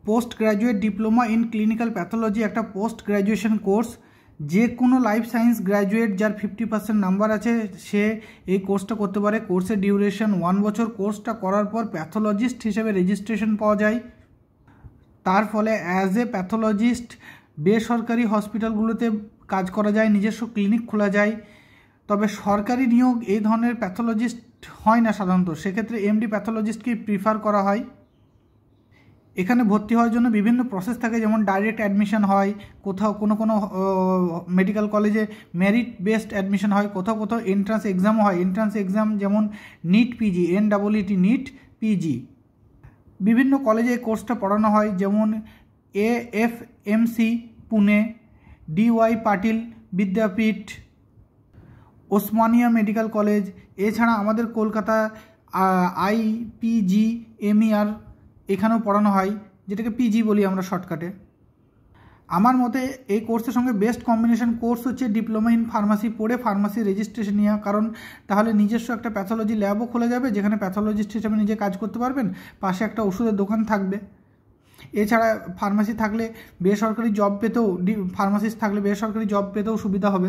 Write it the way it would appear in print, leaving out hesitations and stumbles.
Post graduate diploma in clinical pathology একটা post graduation course. যে কোনো লাইফ সায়েন্স গ্র্যাজুয়েট যার 50% নাম্বার আছে সে এই কোর্সটা করতে পারে। কোর্সের ডিউরেশন 1 বছর। কোর্সটা করার পর প্যাথোলজিস্ট হিসেবে রেজিস্ট্রেশন পাওয়া যায়। তার ফলে অ্যাজ এ প্যাথোলজিস্ট বেসরকারি হসপিটালগুলোতে কাজ করা যায়, নিজস্ব ক্লিনিক খোলা যায়। তবে সরকারি নিয়োগ এই ধরনের প্যাথোলজিস্ট হয় না সাধারণত, সেক্ষেত্রে এমডি প্যাথোলজিস্টকেই প্রিফার করা হয়। এখানে ভর্তি হওয়ার জন্য বিভিন্ন প্রসেস থাকে, যেমন ডাইরেক্ট অ্যাডমিশন হয়, কোথাও কোনো মেডিকেল কলেজে মেরিট বেসড অ্যাডমিশন হয়, কোথাও কোথাও এন্ট্রান্স এক্সামও হয়। এন্ট্রান্স এক্সাম যেমন NEET PG, NEET NEET PG. বিভিন্ন কলেজে এই কোর্সটা পড়ানো হয়, যেমন AFMC Pune, DY Patil Vidyapeeth, Osmania medical college. এছাড়া আমাদের কলকাতা IPGMER এখানেও পড়ানো হয়, যেটাকে পিজি বলি আমরা শর্টকাটে। আমার মতে এই কোর্সের সঙ্গে বেস্ট কম্বিনেশন কোর্স হচ্ছে ডিপ্লোমা ইন ফার্মাসি পড়ে ফার্মাসি রেজিস্ট্রেশন নেওয়া। কারণ তাহলে নিজস্ব একটা প্যাথোলজি ল্যাবও খুলে যাবে, যেখানে প্যাথোলজিস্ট হিসেবে নিজে কাজ করতে পারবেন, পাশে একটা ওষুধের দোকান থাকবে। এছাড়া ফার্মাসি থাকলে বেসরকারি জব পেতেও, ফার্মাসিস্ট থাকলে বেসরকারি জব পেতেও সুবিধা হবে।